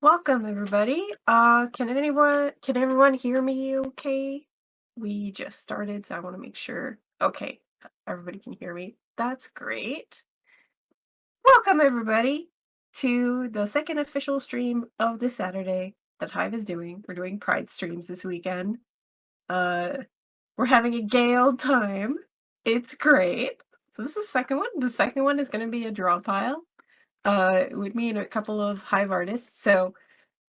Welcome everybody. Can everyone hear me okay? We just started, so I want to make sure. Okay, everybody can hear me. That's great. Welcome everybody to the second official stream of this Saturday that Hive is doing. We're doing Pride streams this weekend. We're having a gay old time. It's great. So this is the second one. The second one is going to be a draw pile. With me and a couple of Hive artists. So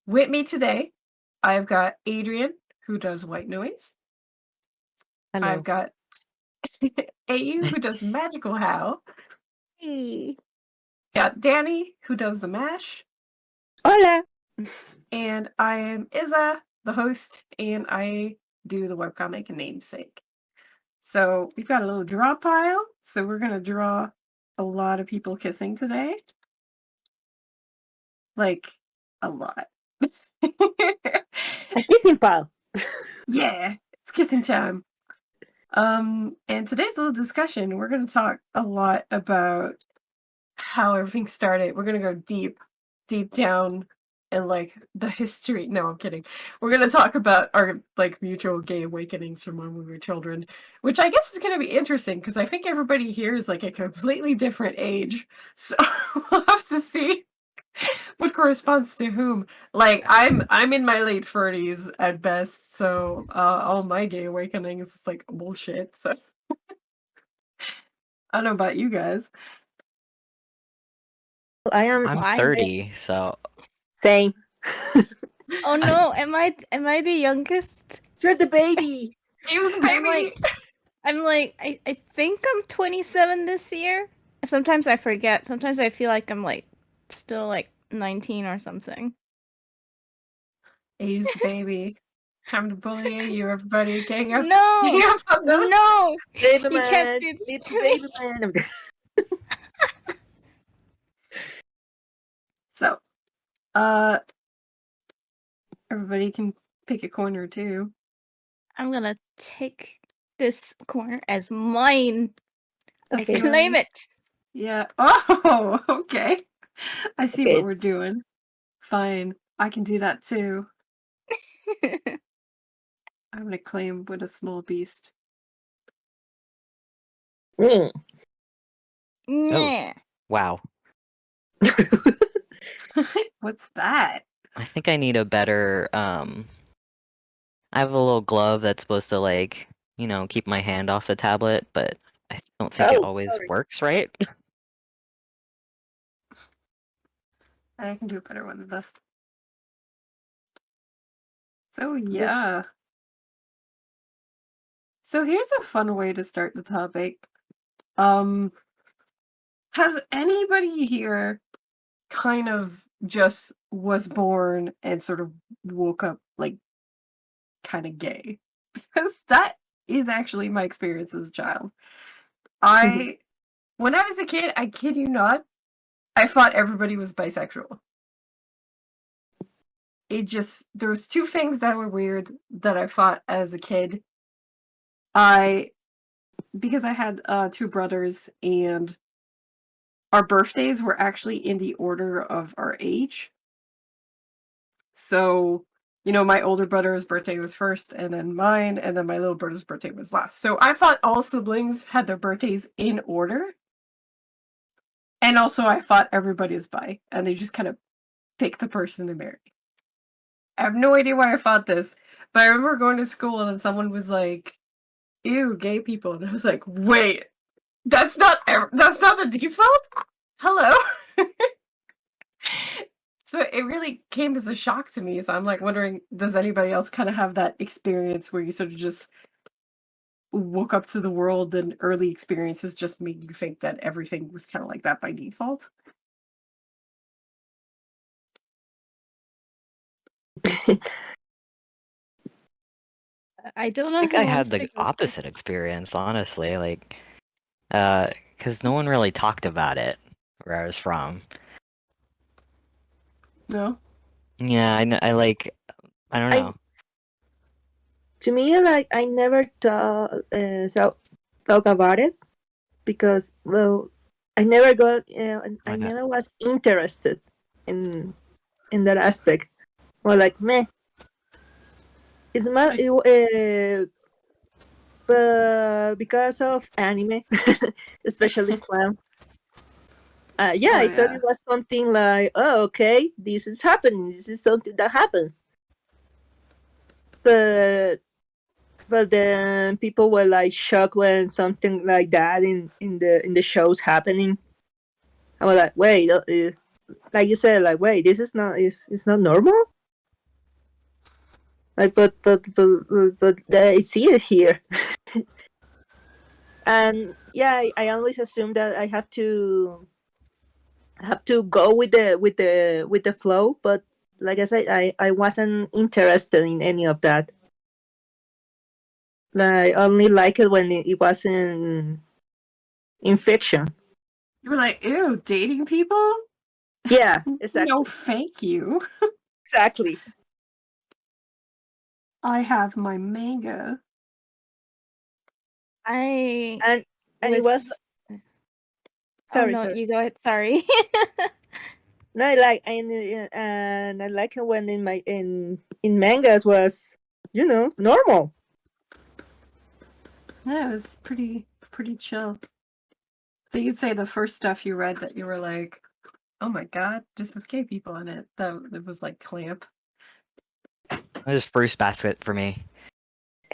with me today, I've got Adrien, who does white noise. Hello. I've got Eyugho, who does magical howl. Hey. Got Danny, who does the mash. Hola. And I am Isa, the host, and I do the webcomic and Namesake. So we've got a little draw pile. So we're going to draw a lot of people kissing today. Like, a lot. A kissing pile. Yeah, it's kissing time. And today's little discussion, we're going to talk a lot about how everything started. We're going to go deep down in like the history. No, I'm kidding. We're going to talk about our like mutual gay awakenings from when we were children, which I guess is going to be interesting because I think everybody here is like a completely different age. So we'll have to see what corresponds to whom. Like I'm in my late 30s at best, so all my gay awakenings is like bullshit. So I don't know about you guys. I'm I 30, so Same. Oh no, am I the youngest? You're the baby. Use the baby. I think I'm 27 this year. Sometimes I forget. Sometimes I feel like I'm like still like 19 or something. Use the baby. Time to bully you, everybody. Gang up. No, Gang up on them. no, Baby you man. can't do this It's to me. baby man. So, everybody can pick a corner too. I'm gonna take this corner as mine. I That's claim nice. it. Yeah. Oh, okay. I see Okay. what we're doing. Fine. I can do that too. I'm gonna claim with a small beast. Me. Yeah. wow. What's that? I think I need a better I have a little glove that's supposed to like, keep my hand off the tablet, but I don't think it Oh, always sorry. works, right? I can do a better one than this. So yeah. So here's a fun way to start the topic. Has anybody here kind of just was born and sort of woke up like kind of gay? Because that is actually my experience as a child. When I was a kid, I kid you not, I thought everybody was bisexual. There was two things that were weird that I thought as a kid. Because I had two brothers and our birthdays were actually in the order of our age. So, my older brother's birthday was first, and then mine, and then my little brother's birthday was last. So I thought all siblings had their birthdays in order. And also I thought everybody was bi, and they just kind of pick the person to marry. I have no idea why I thought this, but I remember going to school and someone was like, ew, gay people. And I was like, wait, that's not the default? Hello? So it really came as a shock to me. So I'm like wondering, does anybody else kind of have that experience where you sort of just woke up to the world and early experiences just made you think that everything was kind of like that by default? I don't know. I think who I had wants to the go opposite first. experience, honestly, like because no one really talked about it where I was from. No? Yeah, I don't know. To me, like I never talk about it because I never got. I Okay. never was interested in in that aspect. Or like meh. It's my but because of anime, especially clown. Yeah, Oh, I thought yeah. it was something like, oh, okay, this is happening. This is something that happens. But then people were like shocked when something like that in the shows happening. I was like, wait, like you said, like wait, this is not it's not normal. Like, but I see it here, and yeah, I always assume that I have to go with the flow, but like I said, I wasn't interested in any of that. Like, I only like it when it was in fiction. You were like, ew, dating people? Yeah, exactly. No, thank you. Exactly. I have my manga. I And it was was. Oh sorry, no, sorry. you go ahead. Sorry. No, I like and I like it when in mangas was normal. Yeah, it was pretty chill. So you'd say the first stuff you read that you were like, oh my god, just has gay people in it. That it was like Clamp. It was Fruits Basket for me.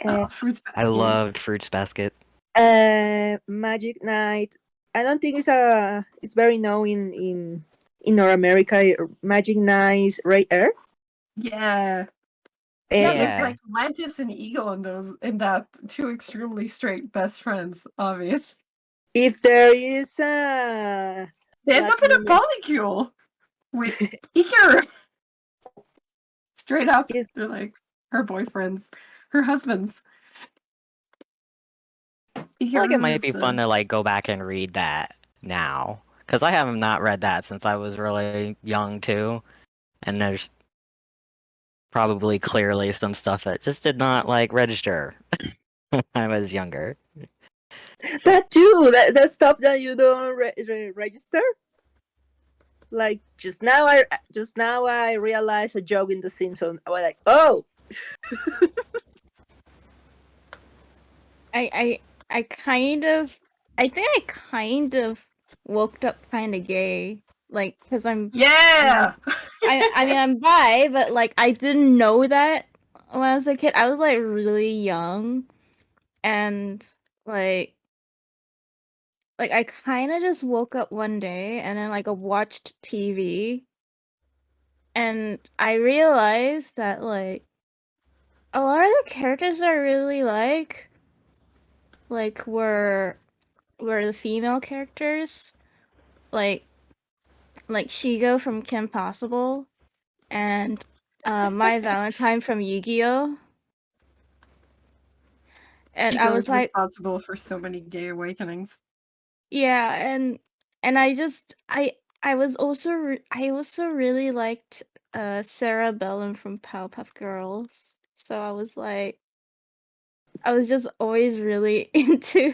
Oh, Fruits Basket. I loved Fruits Basket. Magic Knight. I don't think it's very known in North America. Magic Knight, Ray Air. Yeah. Yeah, there's Yeah. like Lantis and Eagle in that two extremely straight best friends, obvious. If there is a They end up in a polycule with Iker. Straight up. If- They're like her boyfriends, her husbands. I feel like it Iker might is be fun to like go back and read that now, because I have not read that since I was really young too, and there's probably clearly some stuff that just did not like register when I was younger. that too. That stuff that you don't register. Like just now, I realized a joke in The Simpsons. I was like, oh. I kind of. I think I kind of woke up kind of gay, like because I'm. Yeah. I mean I'm bi, but like I didn't know that when I was a kid. I was like really young, and like I kind of just woke up one day and then like I watched TV, and I realized that like a lot of the characters I really like were the female characters, like Shigo from Kim Possible, and My Valentine from Yu-Gi-Oh. And She I goes was like, responsible for so many gay awakenings. yeah, and I just I was also I also really liked Sarah Bellum from Powerpuff Girls. So I was just always really into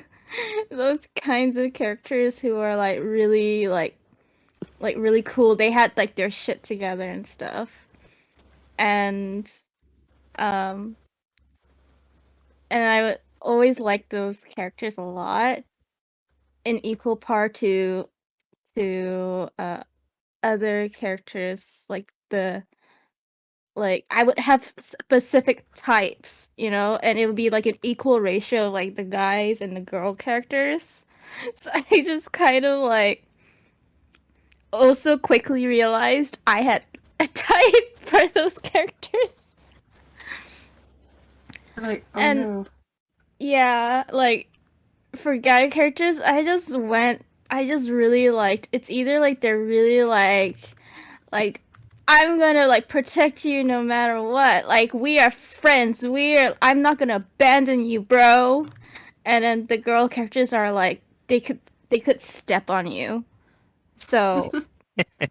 those kinds of characters who are like really really cool. They had like their shit together and stuff. And um I would always like those characters a lot in equal part to other characters like I would have specific types, and it would be like an equal ratio of like the guys and the girl characters. So I just kind of like also quickly realized I had a type for those characters. They're like, oh And no. yeah, like for guy characters, I just really liked, it's either like they're really like I'm gonna like protect you no matter what. Like we are friends. I'm not gonna abandon you, bro. And then the girl characters are like they could step on you. So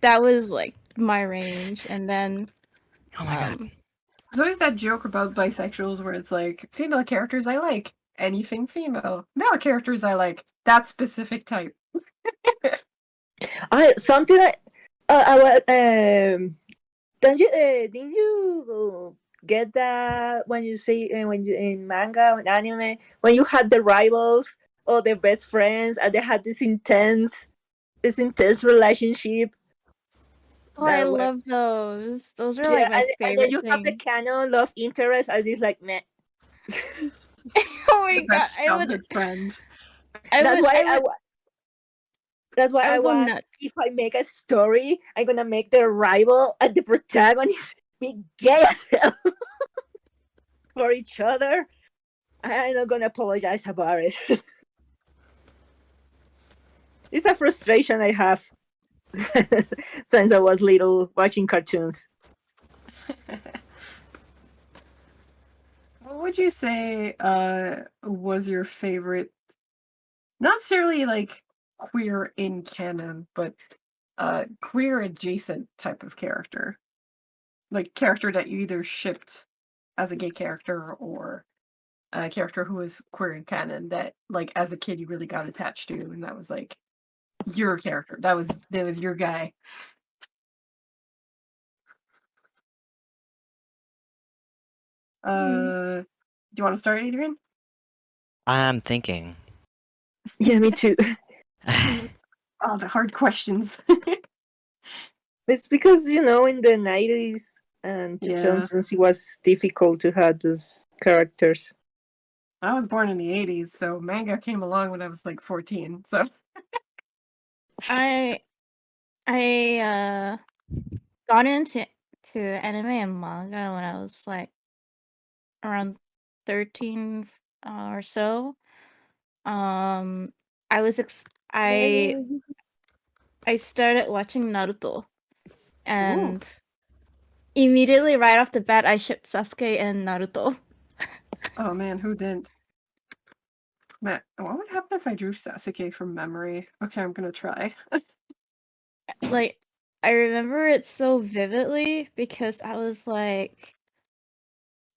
that was like my range. And then Oh my god. There's always that joke about bisexuals where it's like, female characters I like anything female. Male characters I like that specific type. Something like I Don't you? Didn't you get that when you say when you in manga and anime when you had the rivals or the best friends and they had this intense relationship Oh, I that were love those. Those are yeah, like my and then favorite you have the thing. canon love interest and it's like meh. Oh my The god, best childhood friend. I That's would, why I would, that's why I I would go want nuts. if I make a story, I'm gonna make the rival and the protagonist be gay as hell for each other. I'm not gonna apologize about it. It's a frustration I have since I was little watching cartoons. What would you say was your favorite, not necessarily like queer in canon, but queer adjacent type of character? Like character that you either shipped as a gay character or a character who was queer in canon that like as a kid you really got attached to and that was like your character. That was your guy. Do you want to start, Adrian? I'm thinking. Yeah, me too. Oh, the hard questions. It's because in the 90s and Yeah. 2000s it was difficult to have those characters. I was born in the 80s, so manga came along when I was like 14. So I got into anime and manga when I was like around 13 or so. I was I started watching Naruto, ooh. and immediately right off the bat I shipped Sasuke and Naruto. Oh man, who didn't? Matt, what would happen if I drew Sasuke from memory? Okay, I'm gonna try. Like, I remember it so vividly because I was like,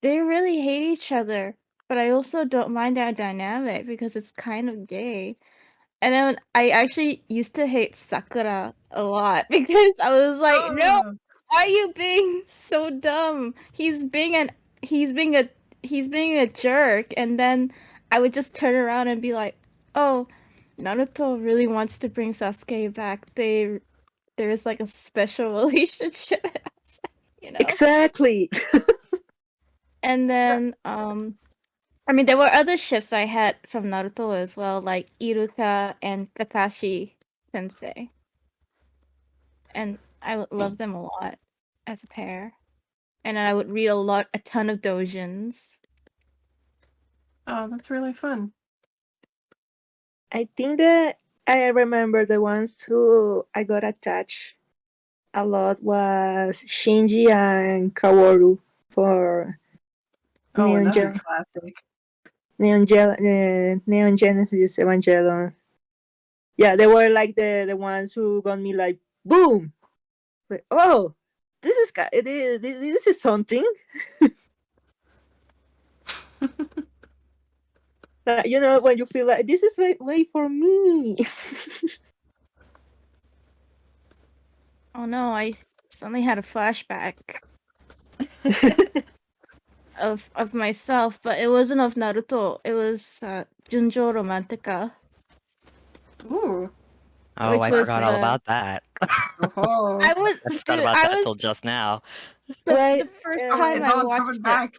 they really hate each other, but I also don't mind that dynamic because it's kind of gay. And then I actually used to hate Sakura a lot because I was like, no, Oh, why are you being so dumb? He's being a he's being a jerk. And then I would just turn around and be like, oh, Naruto really wants to bring Sasuke back. There is like a special relationship. I was like, Exactly. And then I mean there were other ships I had from Naruto as well, like Iruka and Kakashi Sensei. And I would love them a lot as a pair. And then I would read a ton of doujins. oh, that's really fun. I think that I remember the ones who I got attached a lot was Shinji and Kaworu for Oh, Neon, another Gen- classic. Neon Genesis Evangelion. Yeah, they were like the ones who got me like boom. Like, oh, this is something. When you feel like this is way for me. Oh no, I suddenly had a flashback of myself, but it wasn't of Naruto. It was Junjo Romantica, Ooh. Oh, which I was forgot all about that. Oh, I forgot about I that till was just now. Right. the first time it's I all watched coming it. back.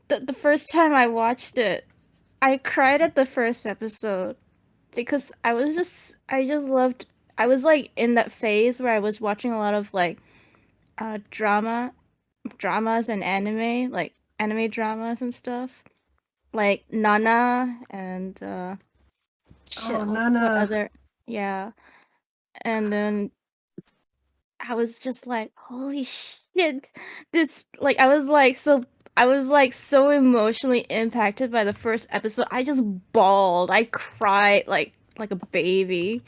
The first time I watched it, I cried at the first episode because I just loved. I was like in that phase where I was watching a lot of like dramas and anime, like anime dramas and stuff, like Nana and Oh, what Nana. other, yeah. And then I was just like, holy shit, this like I was like so emotionally impacted by the first episode. I just bawled. I cried like a baby.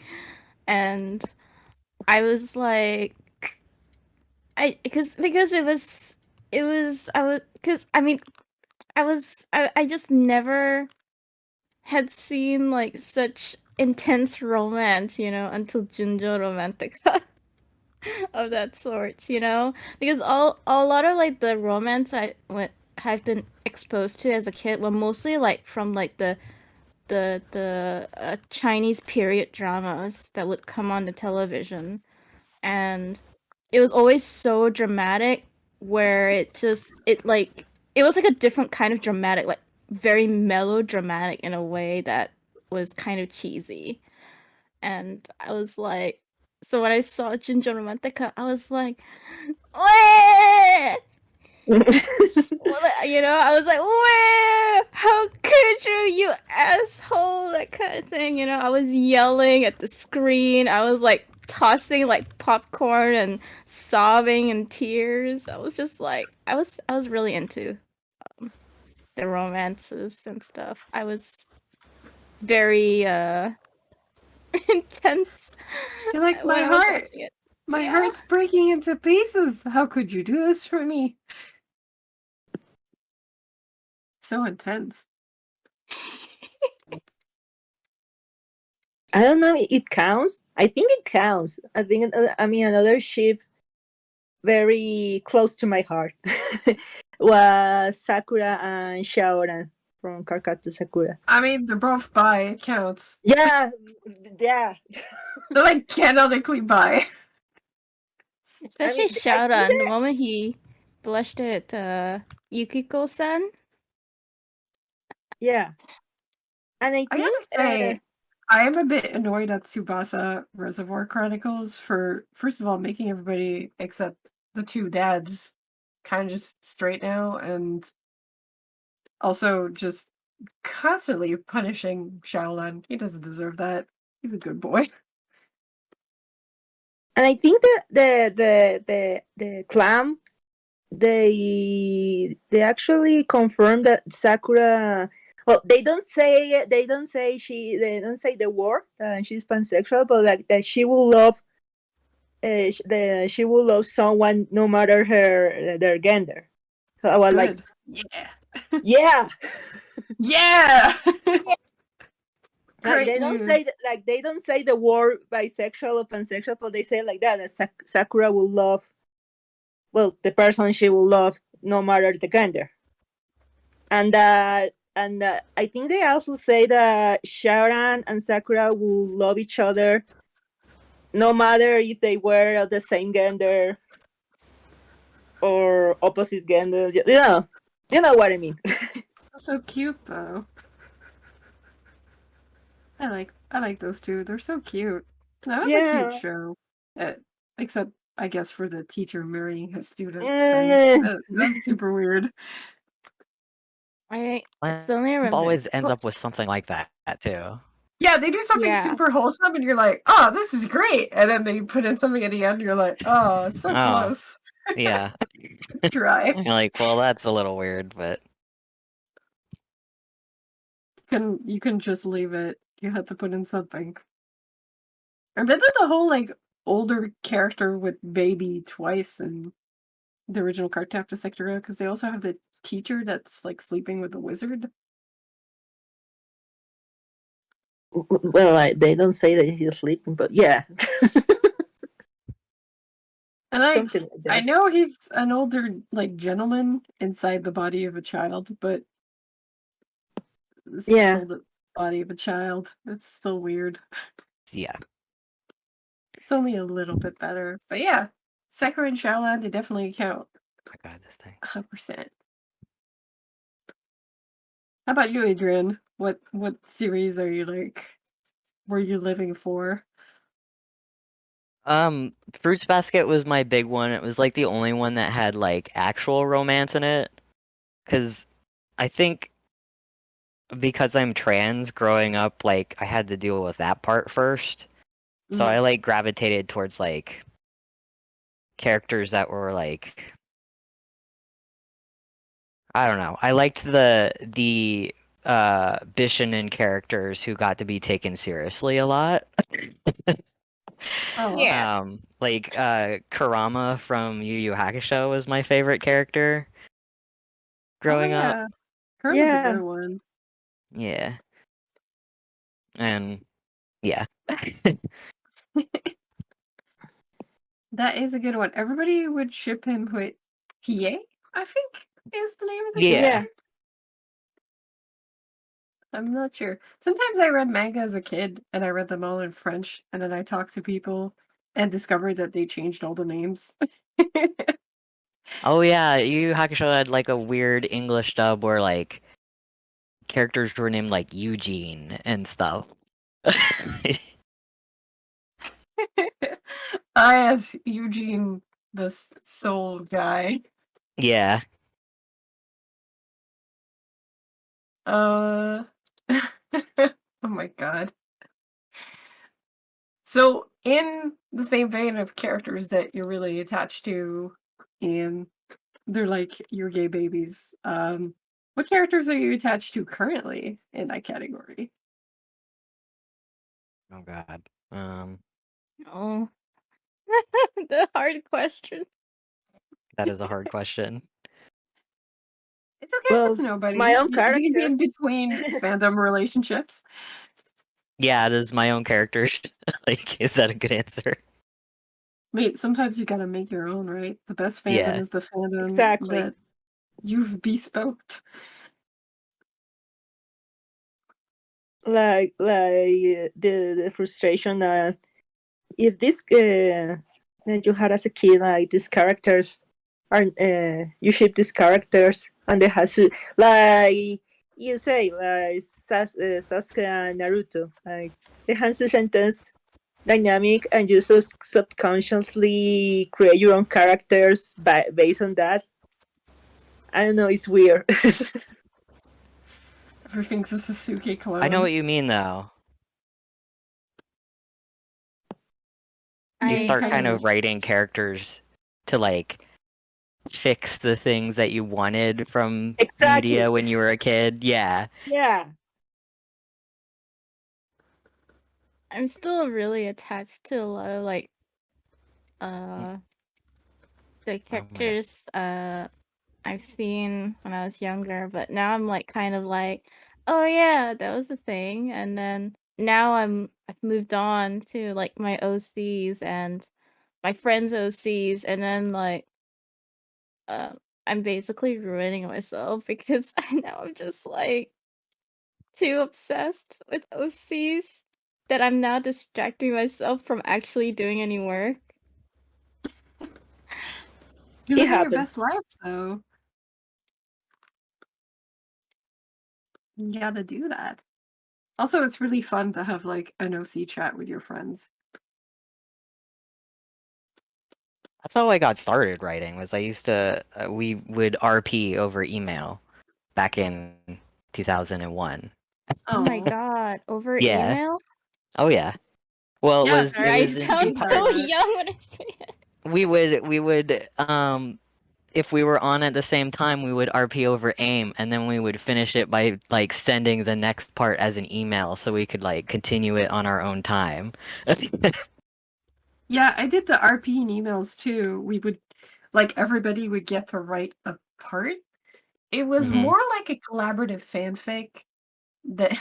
And I was like I because it was I was because I mean I just never had seen like such intense romance, until Junjo Romantica. of that sort, you know? Because a lot of like the romance have been exposed to as a kid were mostly like from like the Chinese period dramas that would come on the television, and it was always so dramatic, where it was like a different kind of dramatic, like very melodramatic in a way that was kind of cheesy. And I was like, so when I saw Ginger Romantica, I was like, "Wah!" Well, you know, I was like, "Wah! How could you asshole?" That kind of thing, you know. I was yelling at the screen. I was like tossing like popcorn and sobbing in tears. I was just like, I was really into the romances and stuff. I was very intense You're like, my when I was heart. watching it. My Yeah. heart's breaking into pieces. How could you do this for me? So intense. I don't know. It counts. I think it counts. I think. I mean, another ship very close to my heart was Sakura and Shaoran from Karkatu Sakura. I mean, they're both bi. It counts. Yeah, yeah. They're like canonically bi. Especially I think Shaoran, the moment he blushed at Yukiko-san. yeah, and I I think gotta say, I am a bit annoyed at Tsubasa Reservoir Chronicles for, first of all, making everybody except the two dads kind of just straight now, and also just constantly punishing Shaolin. He doesn't deserve that. He's a good boy. and I think that the clan they actually confirmed that Sakura. Well, they don't say they don't say the word she's pansexual, but like that she will love she will love someone no matter their gender. So I was like, Good. Yeah. yeah. Yeah! Like Great they don't news. say they don't say the word bisexual or pansexual, but they say it like that. That Sakura will love, well, the person she will love no matter the gender, and I think they also say that Sharon and Sakura will love each other no matter if they were of the same gender or opposite gender. You know what I mean. So cute though. I like those two. They're so cute. That was a cute Yeah. show. Except I guess for the teacher marrying his student thing. Mm. That was super weird. I Lamp suddenly remember. always ends up with something like that too. Yeah, they do something Yeah. super wholesome and you're like, oh, this is great. And then they put in something at the end and you're like, oh, it's so Oh. close. Yeah. Try. You're like, well, that's a little weird, but You can just leave it. You have to put in something. I bet that the whole like older character with baby twice in the original card captor Sector, because they also have the teacher that's like sleeping with the wizard. Well, they don't say that he's sleeping, but yeah. And Something like that. I know he's an older like gentleman inside the body of a child, but it's Yeah. still the body of a child. It's still weird. yeah. It's only a little bit better. But yeah, Sakura and Shaolan, they definitely count. Oh my god, this thing. 100%. How about you, Adrian? What series are you like? Were you living for? Fruits Basket was my big one. It was like the only one that had like actual romance in it. 'Cause I think because I'm trans growing up, like I had to deal with that part first. So I like gravitated towards like characters that were like I don't know. I liked the Bishinen characters who got to be taken seriously a lot. Oh, Yeah. Like Kurama from Yu Yu Hakusho was my favorite character growing up. yeah. Her was a Yeah. good one. Yeah. And yeah. That is a good one. Everybody would ship him with PA, I think, is the name of the Yeah. character. I'm not sure. Sometimes I read manga as a kid, and I read them all in French, and then I talked to people and discovered that they changed all the names. Oh yeah, Yu Yu Hakusho had like a weird English dub where like characters were named like Eugene and stuff. I as Eugene, the soul guy. Yeah. Oh my god. So, in the same vein of characters that you're really attached to, and they're like your gay babies, what characters are you attached to currently in that category? Oh god. Oh, the hard question. That is a hard question. It's okay if it's Well, my nobody. own You can be character. in between fandom relationships. Yeah, it is my own character. Like, is that a good answer? Wait, sometimes you gotta make your own, right? The best fandom Yeah. is the fandom Exactly. that you've bespoked. The frustration that if this that you had as a kid, like these characters are you ship these characters and they have to, like you say, like Sasuke and Naruto, like they have such intense dynamic, and you so subconsciously create your own characters based on that. I don't know, it's weird. Everything's a Sasuke clone. I know what you mean though. You start kind of writing characters to like fix the things that you wanted from Exactly. media when you were a kid. Yeah. Yeah. I'm still really attached to a lot of like the characters I've seen when I was younger, but now I'm like kind of like, oh yeah, that was a thing. And then now I've moved on to like my OCs and my friends' OCs, and then like I'm basically ruining myself because now I'm just like too obsessed with OCs that I'm now distracting myself from actually doing any work. You're It living your happens. best life, though. You gotta do that. Also, it's really fun to have like an OC chat with your friends. That's how I got started writing. Was I used to we would RP over email back in 2001. Oh my Oh, god, over Yeah. email? Oh yeah. Well, Yeah, it Sorry, I was in two sound part of so parts. it. young when I say it. We would if we were on at the same time, we would RP over AIM, and then we would finish it by like sending the next part as an email, so we could like continue it on our own time. Yeah, I did the RP and emails too. We would, like, everybody would get to write a part. It was Mhm. more like a collaborative fanfic that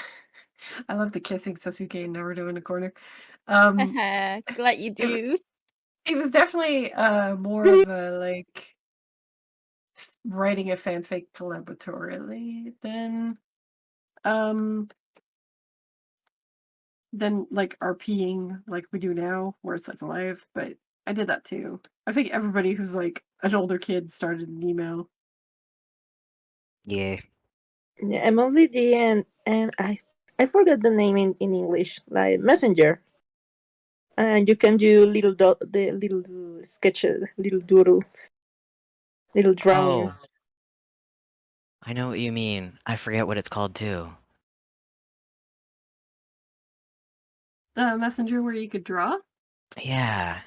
I love the kissing Sasuke and Naruto in the corner. Glad you do. It was definitely more of a like writing a fanfic collaboratively um than like RPing like we do now, where it's like live. But I did that too. I think everybody who's like an older kid started an email. Yeah. Yeah, I'm only the and I forgot the name in English, like Messenger. And you can do the little sketches, little doodle, little Oh, drawings. I know what you mean. I forget what it's called too. The messenger where you could draw. Yeah.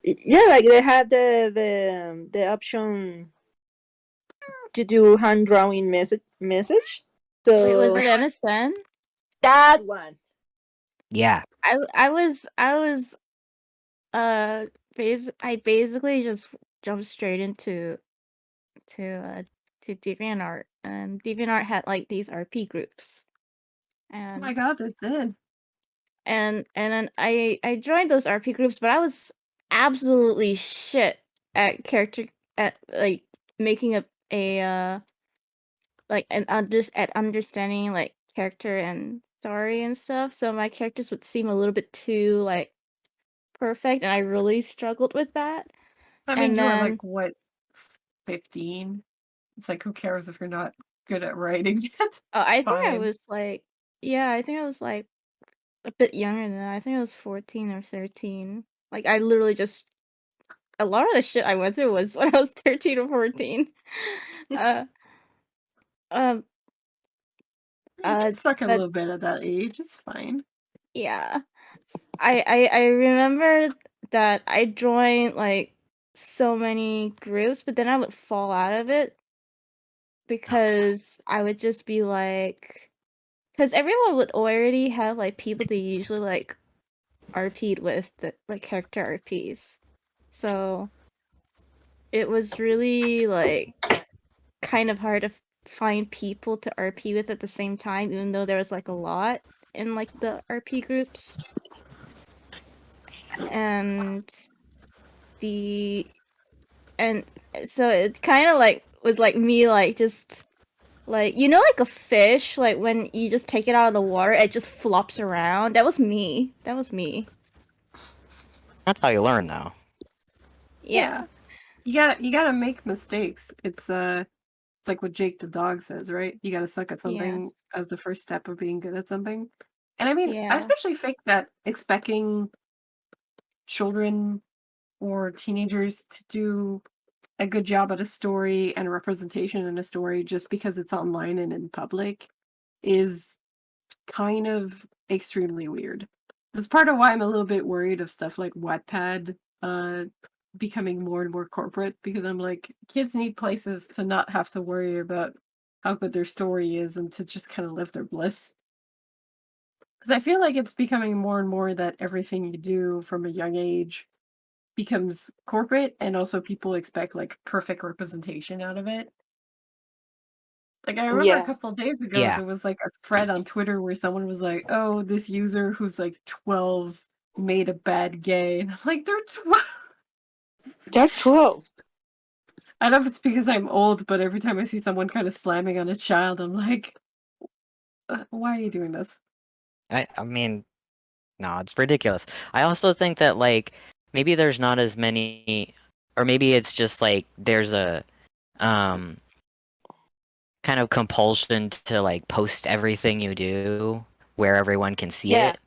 Yeah, like they have the option to do hand drawing message. So Wait, was it MSN? that one. Yeah. I was I basically just jumped straight to DeviantArt, and DeviantArt had like these RP groups. Oh my And god, it did. and then I joined those RP groups, but I was absolutely shit at character at like making a like at understanding like character and story and stuff. So my characters would seem a little bit too like perfect, and I really struggled with that. I mean, And you were then like, what, 15? It's like, who cares if you're not good at writing? It's I think I fine. was like, yeah, I think I was like a bit younger than that. I think I was 14 or 13. Like I literally just a lot of the shit I went through was when I was 13 or 14. Uh um You can uh suck a but little bit at that age. It's fine. yeah. I remember that I joined like so many groups, but then I would fall out of it because I would just be like, because everyone would already have like people they usually like RP'd with the like character RPs. So it was really like kind of hard to find people to RP with at the same time, even though there was like a lot in like the RP groups. And the and so it kind of like was like me like just like like a fish like when you just take it out of the water it just flops around. That was me. That's how you learn, though. Yeah. You gotta make mistakes. It's like what Jake the dog says, right? You gotta suck at Yeah. something as the first step of being good at something. And I mean, I Yeah. especially think that expecting children or teenagers to do a good job at a story and representation in a story just because it's online and in public is kind of extremely weird. That's part of why I'm a little bit worried of stuff like Wattpad becoming more and more corporate, because I'm like, kids need places to not have to worry about how good their story is and to just kind of live their bliss. Because I feel like it's becoming more and more that everything you do from a young age becomes corporate, and also people expect like perfect representation out of it. Like, I remember a Yeah. couple of days ago, Yeah. there was like a thread on Twitter where someone was like, "Oh, this user who's like 12 made a bad gay." And I'm like, they're 12. They're 12. I don't know if it's because I'm old, but every time I see someone kind of slamming on a child, I'm like, why are you doing this?" I mean, no, it's ridiculous. I also think that, like, maybe there's not as many, or maybe it's just like there's a um kind of compulsion to like post everything you do where everyone can see Yeah. it.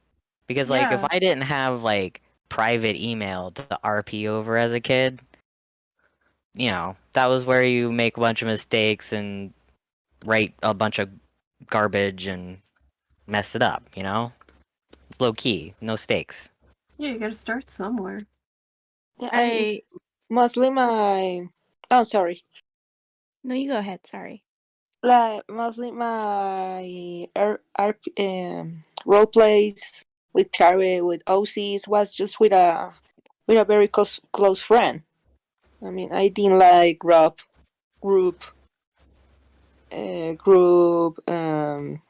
Because like if Yeah. I didn't have like private email to RP over as a kid, that was where you make a bunch of mistakes and write a bunch of garbage and mess it up, It's low key, no stakes. Yeah, you gotta start somewhere. Yeah, and it I mostly my. Oh, sorry. No, you go ahead, sorry. Like mostly my role plays with Carrie with OCs was just with a very close friend. I mean, I didn't like group uh, group um,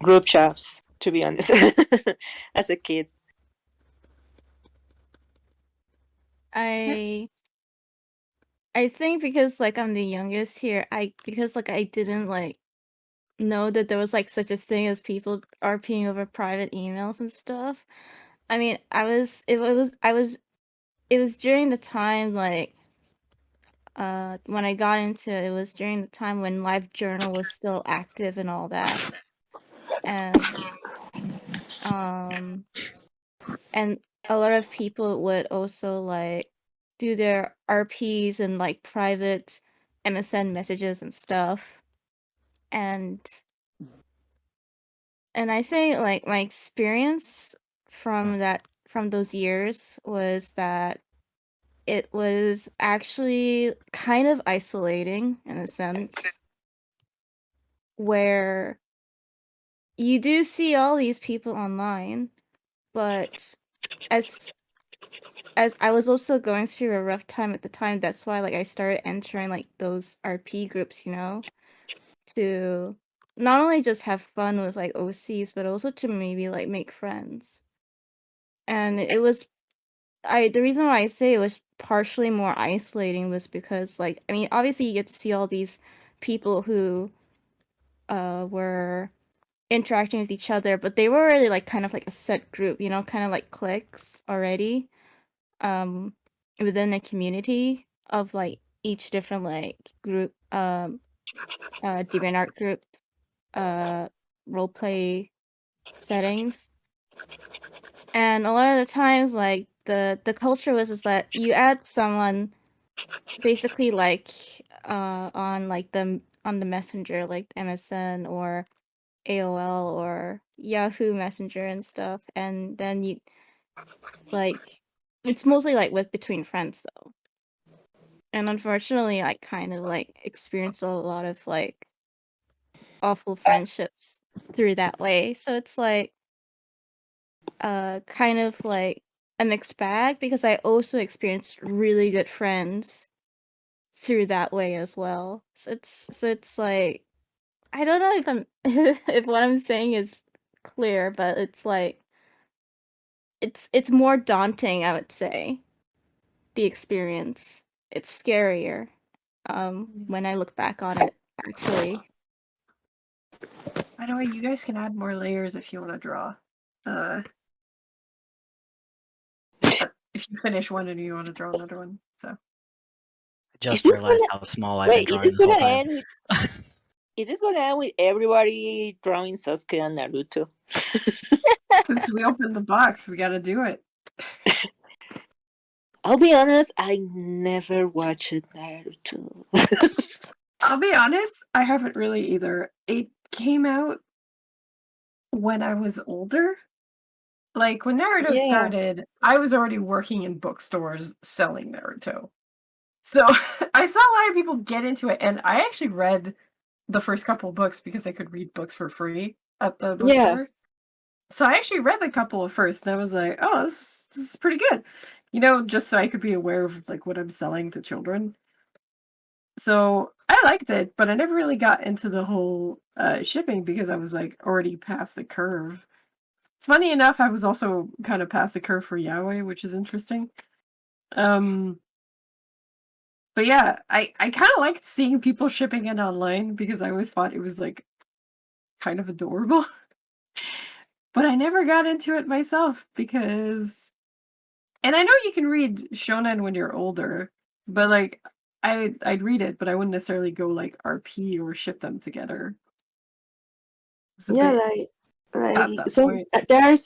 group chats, to be honest, as a kid. I think because like I'm the youngest here, because like I didn't like know that there was like such a thing as people RPing over private emails and stuff. I mean, it was during the time like when I got into it was during the time when LiveJournal was still active and all that. And um and a lot of people would also like do their RPs and like private MSN messages and stuff. And I think like my experience from those years was that it was actually kind of isolating in a sense where you do see all these people online, but as I was also going through a rough time at the time, that's why like I started entering like those RP groups, to not only just have fun with like OCs, but also to maybe like make friends. And it was the reason why I say it was partially more isolating was because, like, I mean, obviously you get to see all these people who were interacting with each other, but they were already like kind of like a set group, you know, kind of like cliques already within a community of like each different like group DeviantArt group role play settings. And a lot of the times like the culture was just that you add someone basically like on like on the messenger like MSN or AOL or Yahoo Messenger and stuff, and then you like it's mostly like with between friends though. And unfortunately I kind of like experienced a lot of like awful friendships through that way. So it's like kind of like a mixed bag because I also experienced really good friends through that way as well. So it's like I don't know if I'm if what I'm saying is clear, but it's like it's more daunting, I would say, the experience. It's scarier when I look back on it, actually. By the way, you guys can add more layers if you want to draw. If you finish one and you want to draw another one. So Just this realized gonna how small I've been wait? Is drawing this this whole gonna time. end with? Is this gonna end with everybody drawing Sasuke and Naruto? since we opened the box, we got to do it. I'll be honest, I never watched Naruto. I'll be honest, I haven't really either. It came out when I was older. Like when Naruto Yeah. started, I was already working in bookstores selling Naruto. So I saw a lot of people get into it, and I actually read the first couple of books because I could read books for free at the Yeah. bookstore. So I actually read the couple of first, and I was like, "Oh, this is pretty good," you know, just so I could be aware of like what I'm selling to children. So I liked it, but I never really got into the whole shipping because I was like already past the curve. Funny enough, I was also kind of past the curve for Yaoi, which is interesting. Um, but yeah, I kind of liked seeing people shipping it online because I always thought it was like kind of adorable. But I never got into it myself because, and I know you can read shonen when you're older, but like I'd read it, but I wouldn't necessarily go like RP or ship them together. It's a Yeah, bit past like that some point. there's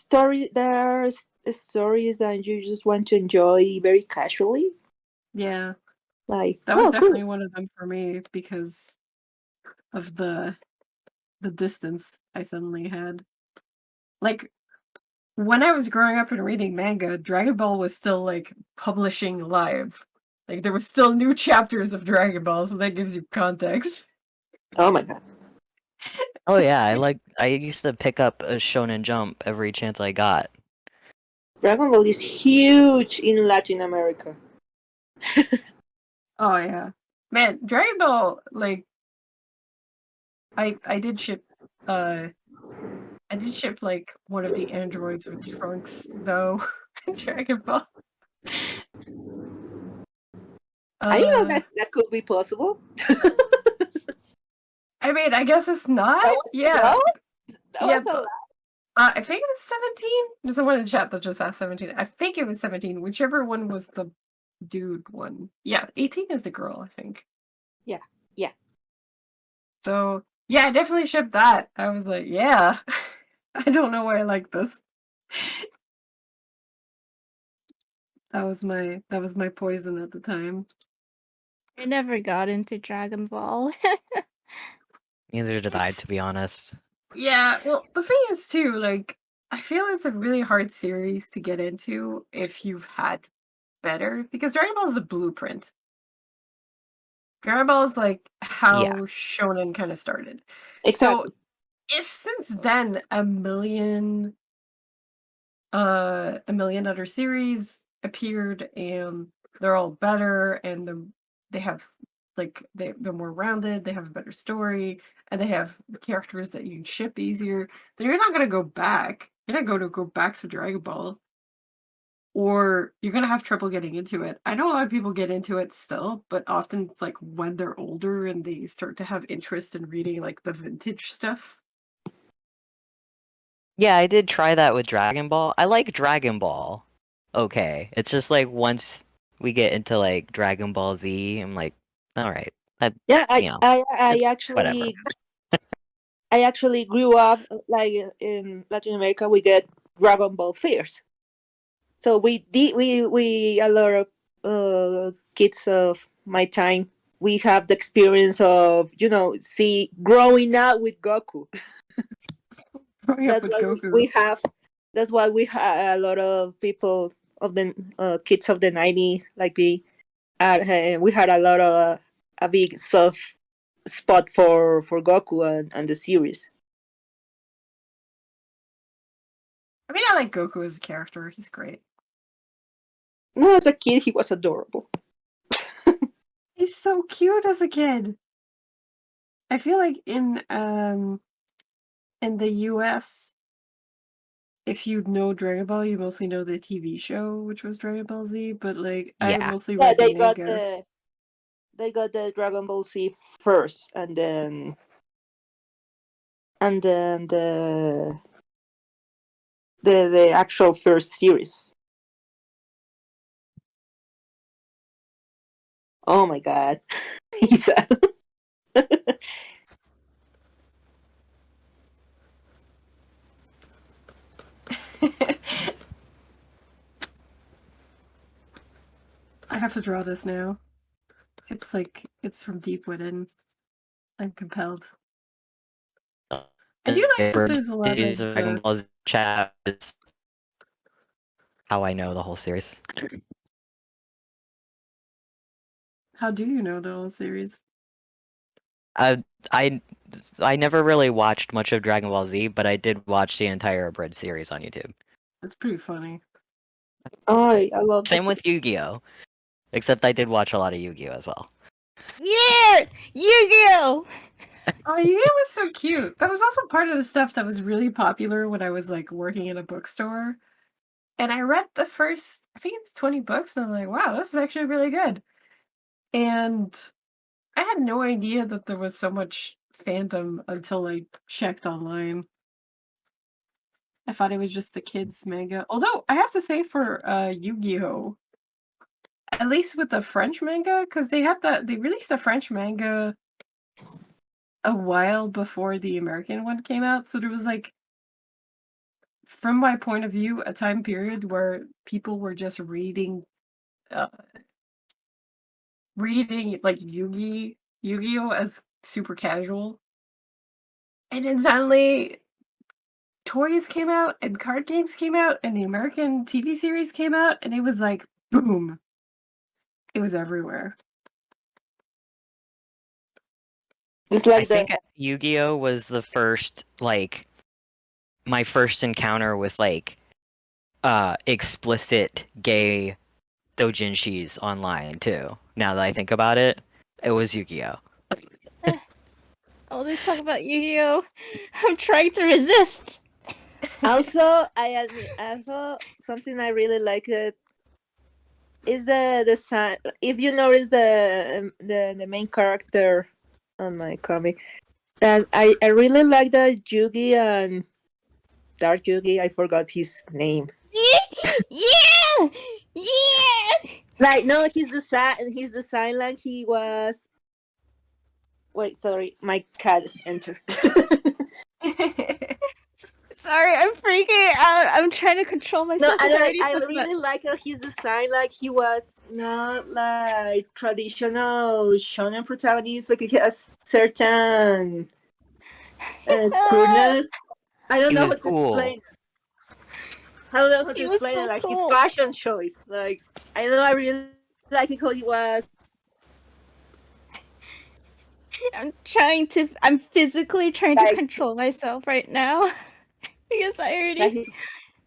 stories that you just want to enjoy very casually. Yeah, Like, that was oh, cool. definitely one of them for me because of the distance I suddenly had. Like when I was growing up and reading manga, Dragon Ball was still like publishing live. Like there was still new chapters of Dragon Ball, so that gives you context. Oh my god. Oh yeah, I used to pick up a Shonen Jump every chance I got. Dragon Ball is huge in Latin America. Oh yeah. Man, Dragon Ball, like I did ship I did ship like one of the androids with Trunks though in Dragon Ball. I didn't know Uh that could be possible. I mean I guess it's not. That was Yeah. no. That Yeah, was a lot. I think it was 17. There's someone in chat that just asked 17. I think it was 17, whichever one was the dude one. Yeah, 18 is the girl, I think. Yeah. Yeah. So, yeah, I definitely shipped that. I was like, yeah. I don't know why I like this. That was my poison at the time. I never got into Dragon Ball. Neither did I, to It's be honest. yeah, well, the thing is too, like I feel it's a really hard series to get into if you've had better because Dragon Ball is the blueprint. Dragon Ball is like Yeah. how shonen kind of started. So Exactly. if since then a million other series appeared and they're all better and they have like they're more rounded, they have a better story, and they have characters that you can ship easier, then you're not gonna go back. You're not going to go back to Dragon Ball. or you're gonna have trouble getting into it. I know a lot of people get into it still, but often it's like when they're older and they start to have interest in reading like the vintage stuff. Yeah, I did try that with Dragon Ball. I like Dragon Ball. Okay. It's just like once we get into like Dragon Ball Z, I'm like, all right. That, Yeah, you know, I it's whatever. actually grew up like in Latin America. We get Dragon Ball fairs, so we a lot of kids of my time. We have the experience of see growing up with Goku. Growing up That's with why Goku. we have. That's why we have a lot of people of the kids of the '90s like we. We had a lot of a big soft spot for Goku and the series. I mean, I like Goku as a character. He's great. No, as a kid, he was adorable. He's so cute as a kid. I feel like in the US, if you know Dragon Ball, you mostly know the TV show, which was Dragon Ball Z. But like, I Yeah. mostly Yeah, read the manga. they got the Dragon Ball Z first, and then the actual first series. Oh my god, Isabelle. I have to draw this now. It's like it's from deep within. I'm compelled. I do like that there's a lot of Dragon Ball Z chat is how I know the whole series. How do you know the whole series? I I never really watched much of Dragon Ball Z, but I did watch the entire abridged series on YouTube. It's pretty funny. Oh, I love Same with Yu-Gi-Oh! Except I did watch a lot of Yu-Gi-Oh! As well. Yeah, Yu-Gi-Oh! Oh, Yu-Gi-Oh was so cute. That was also part of the stuff that was really popular when I was like working in a bookstore. And I read the first, I think it's 20 books, and I'm like, wow, this is actually really good. And I had no idea that there was so much fandom until I checked online. I thought it was just a kids manga. Although I have to say for Yu-Gi-Oh, at least with the French manga, because they released a French manga a while before the American one came out. So there was like, from my point of view, a time period where people were just reading like Yu-Gi-Oh as super casual. And then suddenly toys came out and card games came out and the American TV series came out, and it was like boom. It was everywhere. It's I like the think Yu-Gi-Oh! Was the first, like, my first encounter with, like, explicit gay doujinshis online, too. Now that I think about it, it was Yu-Gi-Oh! Always talk about Yu-Gi-Oh! I'm trying to resist. also I admit also something I really like it is the design. If you notice the main character on my comic, and I really like the Yugi and Dark Yugi. I forgot his name. Yeah! Yeah! Like no, his design like he was. Wait, sorry, my cat entered. Sorry, I'm freaking out. I'm trying to control No, myself. 'cause I forgot. really like his design. Like he was not like traditional shonen protagonist, but he has certain coolness. I don't He know was how to cool. explain. I don't know how to He was explain so it. Like cool. his fashion choice. Like I don't know. I really like it how he was. I'm physically trying to Like- control myself right now. Because I already.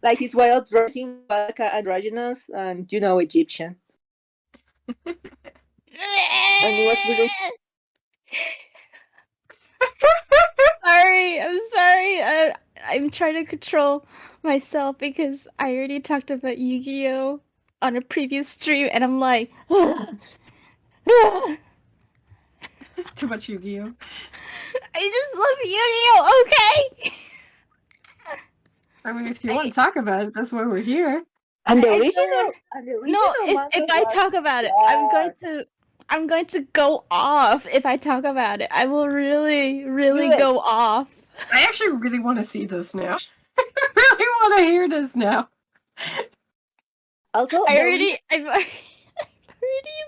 Like his way of dressing like androgynous and Egyptian. And it was really Sorry, I'm sorry. I'm trying to control myself because I already talked about Yu-Gi-Oh on a previous stream, and I'm like, I Too much Yu-Gi-Oh. just love Yu-Gi-Oh. Okay. I mean, if you want to talk about it, that's why we're here. And the I don't original, wanna- and the No, original if manga I was talk about it, dark. I'm going to go off. If I talk about it, I will really, really Do it. go off. I actually really want to see this now. I really want to hear this now. Also, I've already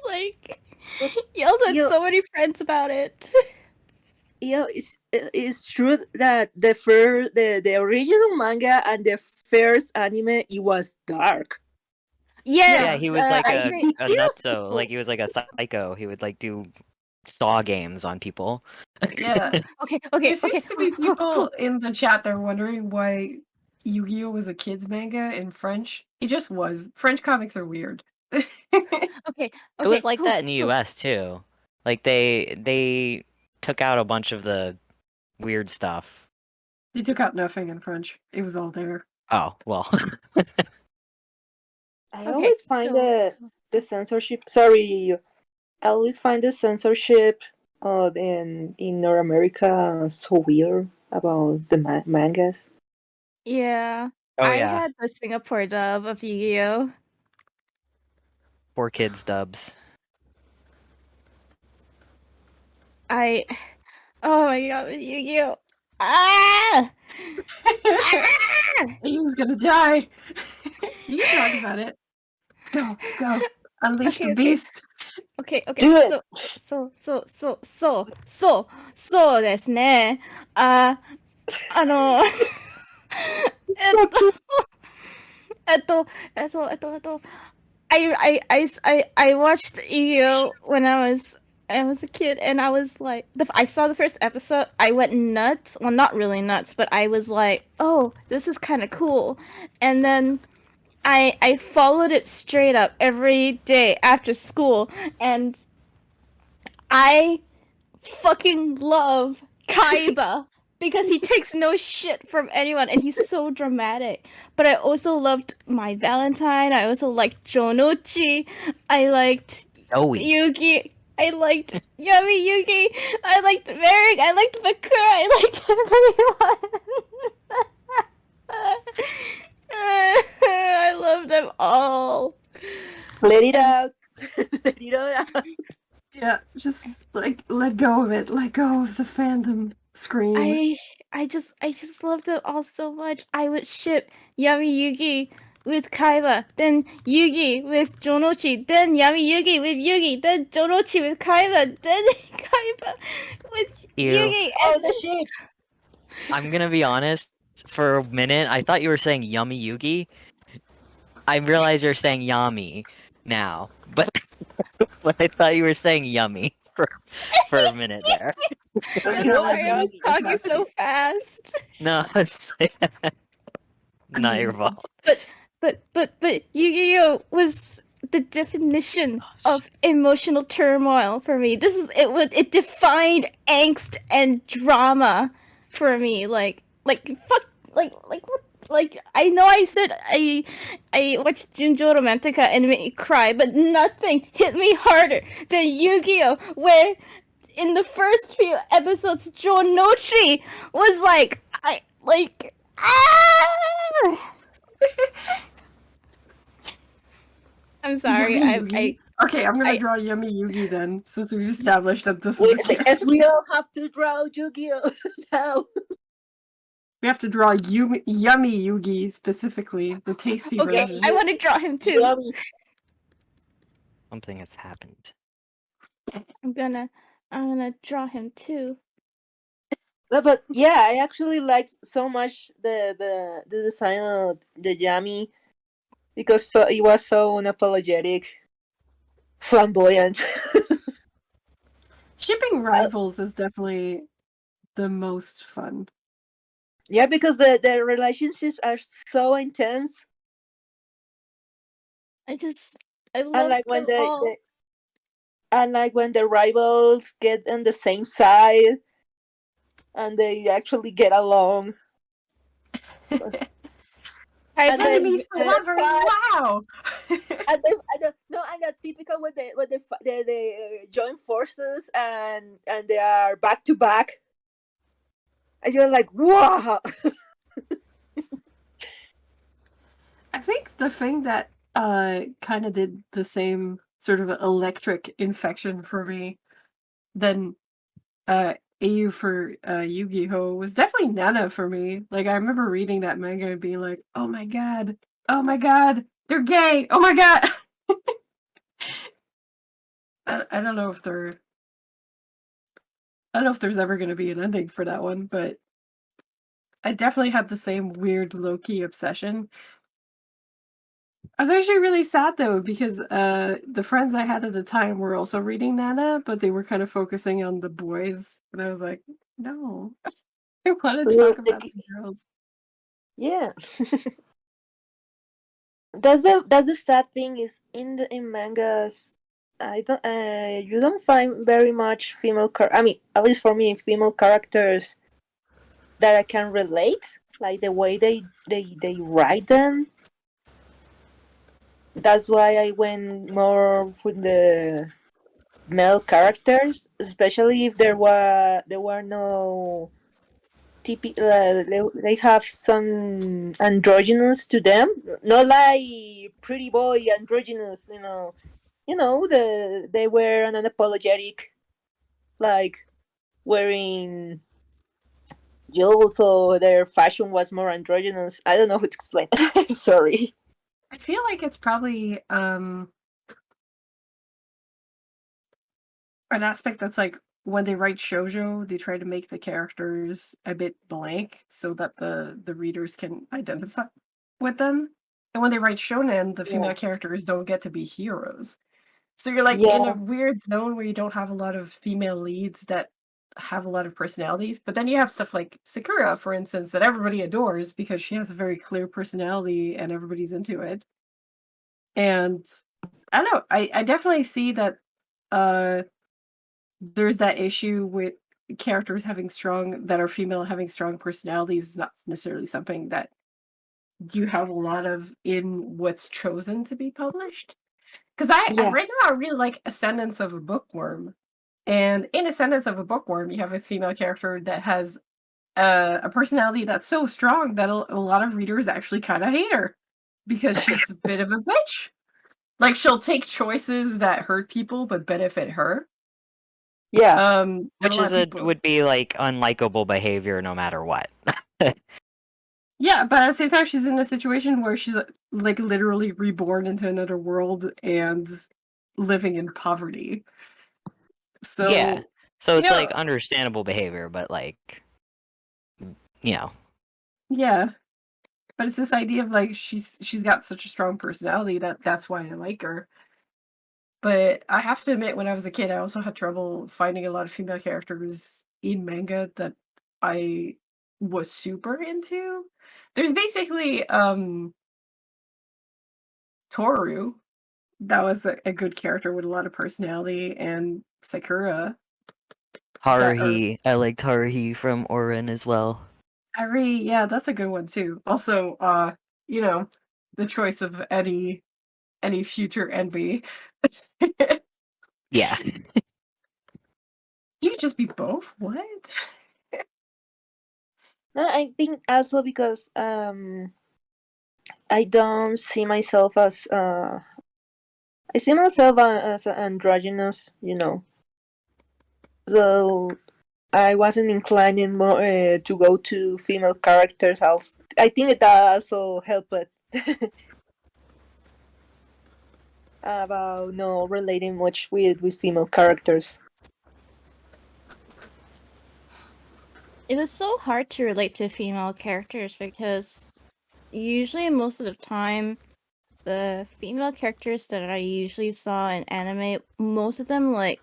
like But yelled at you- so many friends about it. it's true that the original manga and the first anime, it was dark. Yes, Yeah, he was like I a think- nutso. Like he was like a psycho. He would like do saw games on people. Yeah. okay, There seems to be people in the chat that are wondering why Yu-Gi-Oh was a kids manga in French. It just was. French comics are weird. Okay, It was like that in the US too. Like they took out a bunch of the weird stuff. They took out nothing in French. It was all there. Oh, well. I Okay, always find so- the censorship. Sorry, I always find the censorship in North America so weird about the mangas. Yeah. Oh I yeah. had the Singapore dub of Yu-Gi-Oh! Poor kids dubs. Oh my god, Yu-Gi-Oh! Ah! He was gonna die. You can talk about it. Go, go. Unleash the Okay. beast. Okay, Do it.そうですね。あの、I watched Yu-Gi-Oh when I was a kid, and I was like, I saw the first episode. I went nuts. Well, not really nuts, but I was like, oh, this is kind of cool. And then I followed it straight up every day after school, and I fucking love Kaiba because he takes no shit from anyone and he's so dramatic. But I also loved My Valentine. I also liked Jonochi. I liked Joey. Yugi. I liked Yami Yugi. I liked Merrick. I liked Bakura. I liked everyone. I love them all. Let it out. Let it out. Yeah, just like let go of it. Let go of the fandom scream. I just love them all so much. I would ship Yami Yugi with Kaiba, then Yugi with Jonochi, then Yami Yugi with Yugi, then Jonochi with Kaiba, then Kaiba with Ew. Yugi. Oh, the shit. I'm gonna be honest. For a minute, I thought you were saying Yummy Yugi. I realize you're saying Yami now, but but I thought you were saying Yummy for a minute there. I'm Yeah, sorry, I was Yami, talking exactly. so fast. No, it's not your Amazing. fault. But Yu-Gi-Oh was the definition of emotional turmoil for me. It defined angst and drama for me. Like fuck what, like I know I said I watched Junjo Romantica and it made me cry, but nothing hit me harder than Yu-Gi-Oh! Where in the first few episodes Jonochi was like ah! I'm sorry. Yummy I Yugi. Okay, I'm gonna I- draw Yummy Yugi then, since we've established that this is We, the character. yes, we all have to draw Yu-Gi-Oh! now. We have to draw Yummy Yugi specifically, the tasty okay. version. I want to draw him too. Yummy. Something has happened. I'm gonna draw him too. No, but yeah, I actually like so much the design of the Yami because it was so unapologetic, flamboyant. Shipping rivals is definitely the most fun. Yeah, because the relationships are so intense, I love and like when them all. and like when the rivals get on the same side, and they actually get along. I And then Enemies to lovers, wow! and the typical when they join forces and they are back to back, and you're like, wow. I think the thing that kind of did the same sort of electric infection for me than AU for Yu-Gi-Oh was definitely Nana for me. Like I remember reading that manga and being like, oh my god, they're gay, oh my god. I don't know if I don't know if there's ever going to be an ending for that one, but I definitely had the same weird low-key obsession. I was actually really sad though because the friends I had at the time were also reading Nana, but they were kind of focusing on the boys, and I was like, no, I want to talk about the girls. Yeah. That's the sad thing is in mangas. I don't you don't find very much I mean, at least for me, female characters that I can relate, like the way they write them. That's why I went more with the male characters, especially if there were no they have some androgynous to them, not like pretty boy androgynous, they were unapologetic, like wearing jewels, or their fashion was more androgynous. I don't know how to explain. Sorry. I feel like it's probably an aspect that's like when they write shoujo, they try to make the characters a bit blank so that the readers can identify with them. And when they write shonen, the female characters don't get to be heroes. So you're like in a weird zone where you don't have a lot of female leads that have a lot of personalities, but then you have stuff like Sakura, for instance, that everybody adores because she has a very clear personality and everybody's into it. And I don't know, I definitely see that there's that issue with characters that are female having strong personalities is not necessarily something that you have a lot of in what's chosen to be published. Because right now I really like Ascendance of a Bookworm. And in Ascendance of a Bookworm, you have a female character that has a personality that's so strong that a lot of readers actually kind of hate her because she's a bit of a bitch. Like she'll take choices that hurt people but benefit her. Yeah. Which would be like unlikable behavior no matter what. Yeah, but at the same time, she's in a situation where she's like literally reborn into another world and living in poverty. So yeah, so it's like understandable behavior, but like, yeah. But it's this idea of like she's got such a strong personality that's why I like her. But I have to admit, when I was a kid, I also had trouble finding a lot of female characters in manga that I was super into. There's basically Toru. That was a good character with a lot of personality, and Sakura. Haruhi. I liked Haruhi from Oren as well. Yeah, that's a good one too. Also, the choice of any future envy. Yeah. You could just be both. What? No, I think also because I don't see myself as I see myself as androgynous, so I wasn't inclining more to go to female characters. I think that also helped about not relating much with female characters. It was so hard to relate to female characters because usually most of the time the female characters that I usually saw in anime, most of them like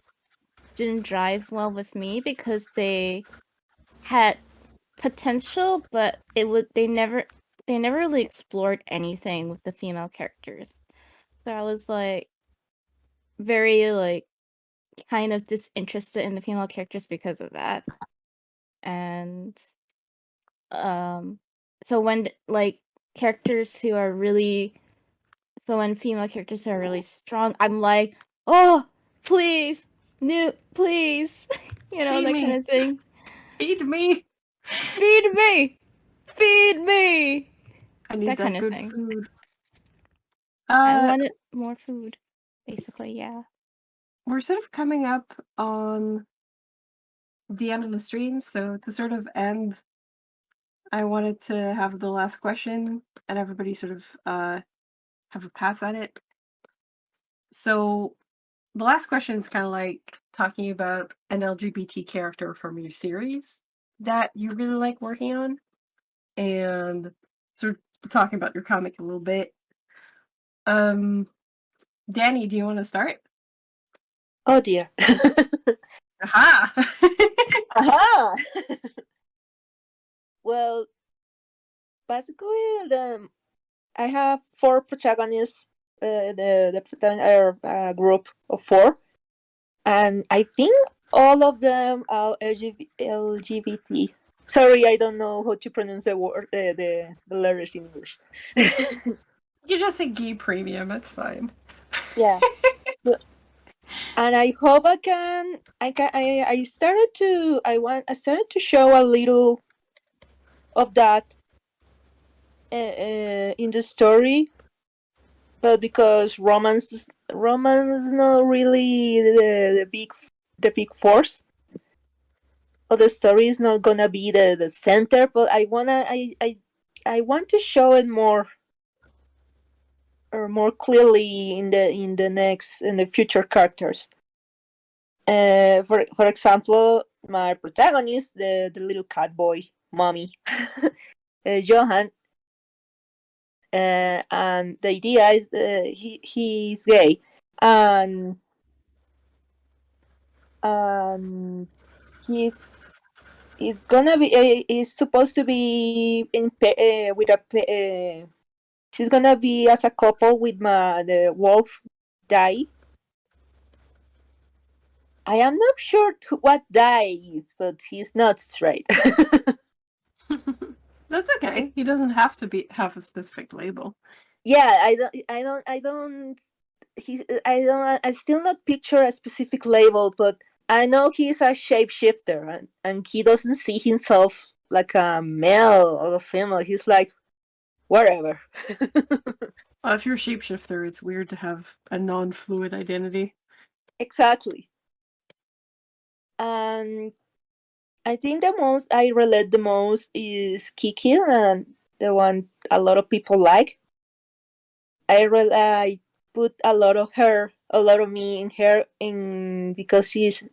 didn't drive well with me because they had potential, but they never really explored anything with the female characters. So I was like very like kind of disinterested in the female characters because of that. And so when like characters who are really, so when female characters are really strong, I'm like, oh, please, please, Feed that me. kind of thing. Feed me. Feed me, feed me. I need That that kind of good thing. food. I wanted more food, basically. Yeah. We're sort of coming up on the end of the stream, so to sort of end, I wanted to have the last question and everybody sort of have a pass at it. So the last question is kind of like talking about an LGBT character from your series that you really like working on, and sort of talking about your comic a little bit. Danny, do you want to start? Oh dear. Aha! Aha! Well, basically, I have 4 protagonists. The protagonist are a group of 4, and I think all of them are LGBT. Sorry, I don't know how to pronounce the word, the letters in English. You just say gay premium, it's fine. Yeah. And I hope I can. I started to show a little of that in the story, but because romance is not really the big force of the story, is not gonna be the center. But I want to show it more, or more clearly in the future characters. For example, my protagonist, the little cat boy, mommy, Johan, and the idea is he's gay, and he's gonna be he's supposed to be with a he's gonna be as a couple with the wolf Dai. I am not sure what Dai is, but he's not straight. That's okay. He doesn't have to have a specific label. Yeah, I still not picture a specific label, but I know he's a shapeshifter, and he doesn't see himself like a male or a female. He's like, whatever. Well, if you're a shapeshifter, it's weird to have a non-fluid identity. Exactly. And I think the most I relate the most is Kiki, and the one a lot of people like. I put a lot of me in her, because she's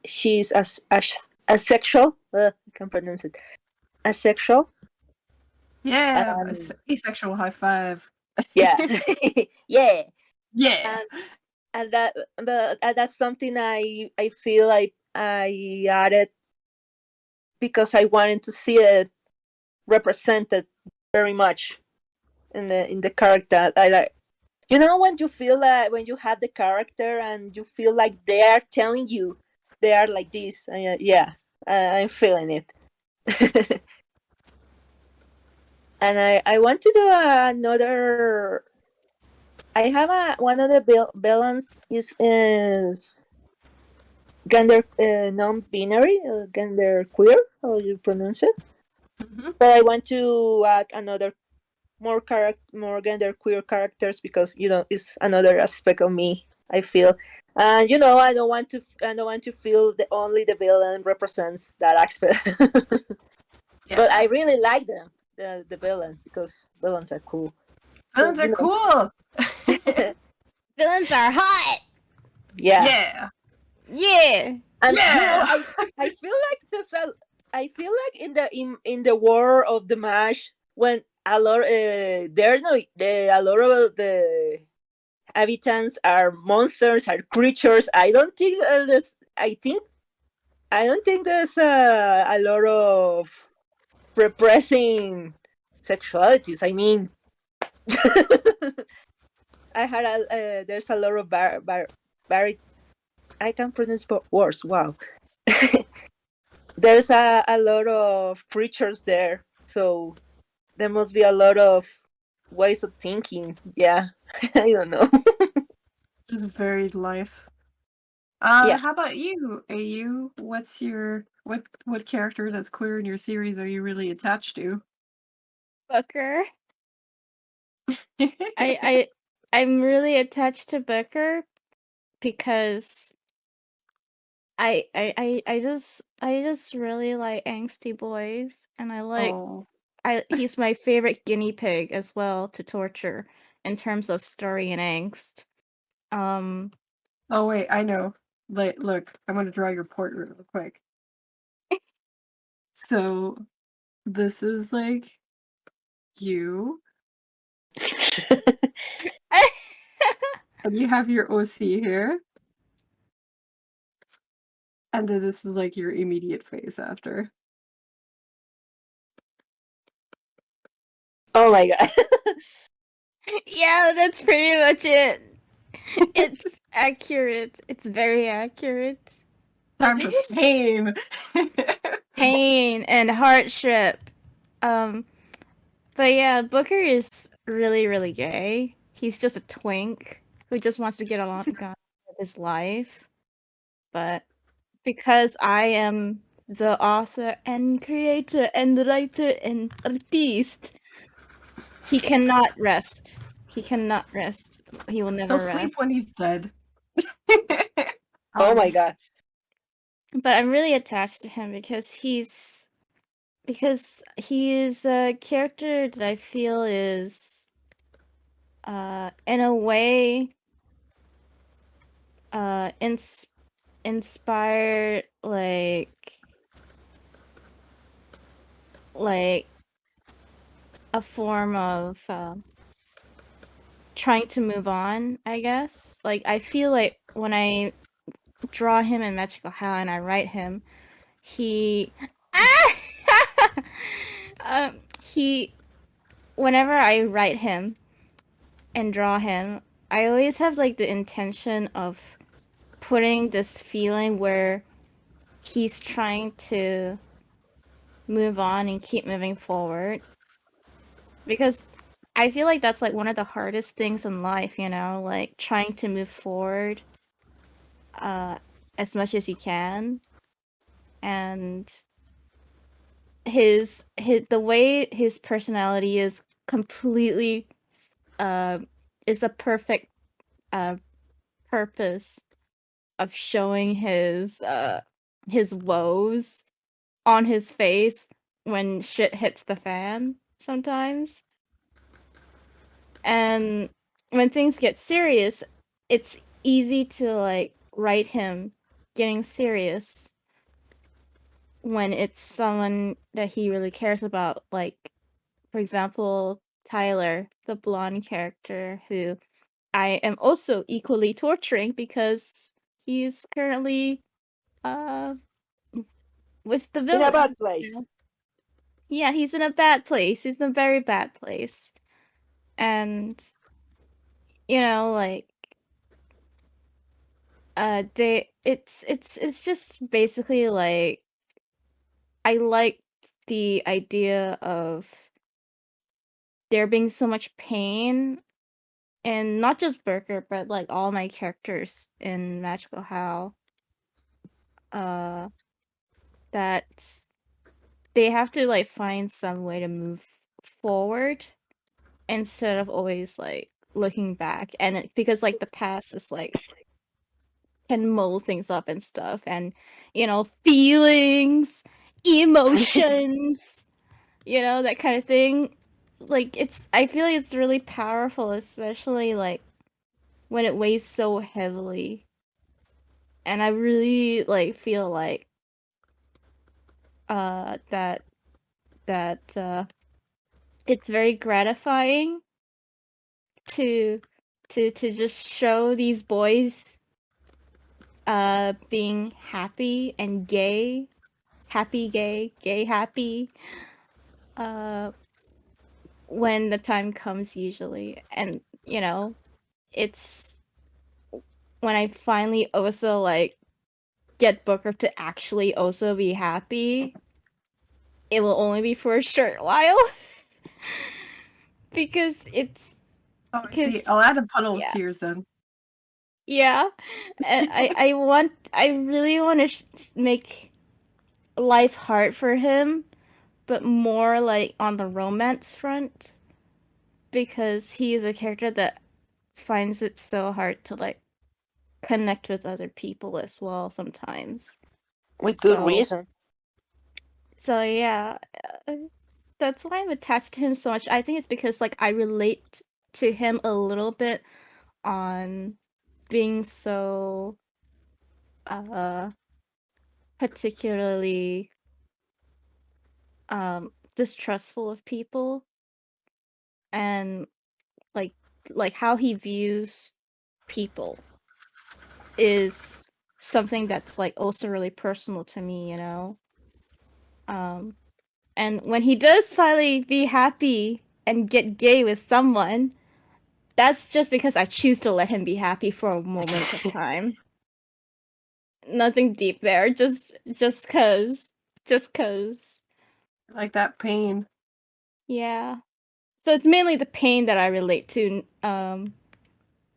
asexual. I can't pronounce it. Asexual. Yeah, asexual high five. Yeah, yeah, Yeah. and that's something I feel like I added because I wanted to see it represented very much in the character. I like, when you feel like, when you have the character and you feel like they are telling you they are like this. Yeah, I'm feeling it. And I want to do another. I have one of the balance is gender non-binary, gender queer, how you pronounce it. Mm-hmm. But I want to add another more gender queer characters, because it's another aspect of me, I feel. And I don't want to feel only the villain represents that aspect. Yeah. But I really like them, the villain, because villains are cool. Villains are cool. Villains are hot. Yeah. Yeah. Yeah. And Yeah. I feel like in the war of the Mash, when a lot a lot of the inhabitants are monsters, are creatures. I don't think there's a lot of repressing sexualities. I mean, there's a lot of I can't pronounce words. Wow. There's a lot of creatures there, so there must be a lot of ways of thinking. Yeah, I don't know. Just varied life. Yeah. How about you, AU? What's your what character that's queer in your series are you really attached to? Booker. I'm really attached to Booker because I just really like angsty boys, and Oh. he's my favorite guinea pig as well to torture in terms of story and angst. Oh wait, I know. Look, I'm gonna draw your portrait real quick. So this is like you, and you have your OC here, and then this is like your immediate face after. Oh my god. Yeah, that's pretty much it. It's accurate. It's very accurate. Times of pain. Pain and hardship. Um, but yeah, Booker is really, really gay. He's just a twink who just wants to get along with his life. But because I am the author and creator and writer and artist, he cannot rest. He cannot rest. He will He'll never sleep rest. when he's dead. Oh my god. But I'm really attached to him because he is a character that I feel is in a way inspired like a form of trying to move on, I guess. Like I feel like when I draw him in Magical How and I write him, he he whenever I write him and draw him, I always have like the intention of putting this feeling where he's trying to move on and keep moving forward. Because I feel like that's like one of the hardest things in life, you know, like trying to move forward as much as you can. And the way his personality is completely is the perfect purpose of showing his woes on his face when shit hits the fan sometimes. And when things get serious, it's easy to like write him getting serious when it's someone that he really cares about, like for example Tyler, the blonde character who I am also equally torturing because he's currently uh with the In a villain. bad place. Yeah, he's in a bad place. He's in a very bad place. And you know, like it's just basically like I like the idea of there being so much pain, and not just Burger but like all my characters in Magical How uh that they have to like find some way to move forward instead of always like looking back. And because like the past is like can mold things up and stuff, and you know, feelings, emotions, you know, that kind of thing. Like I feel like it's really powerful, especially like when it weighs so heavily. And I really like feel like that it's very gratifying to to just show these boys being happy and gay, happy gay, gay happy when the time comes usually. And you know, it's when I finally also like get Booker to actually also be happy, it will only be for a short while. because it's Oh, I see. because I'll add a puddle of yeah. tears then. Yeah, and I really want to make life hard for him, but more like on the romance front, because he is a character that finds it so hard to like connect with other people as well sometimes. With good So reason. yeah, uh, that's why I'm attached to him so much. I think it's because like I relate to him a little bit on being so uh particularly distrustful of people, and like how he views people is something that's like also really personal to me, you know. um and when he does finally be happy and get gay with someone, that's just because I choose to let him be happy for a moment of time. Nothing deep there, just cuz just cuz. Like that pain. Yeah, so it's mainly the pain that I relate to.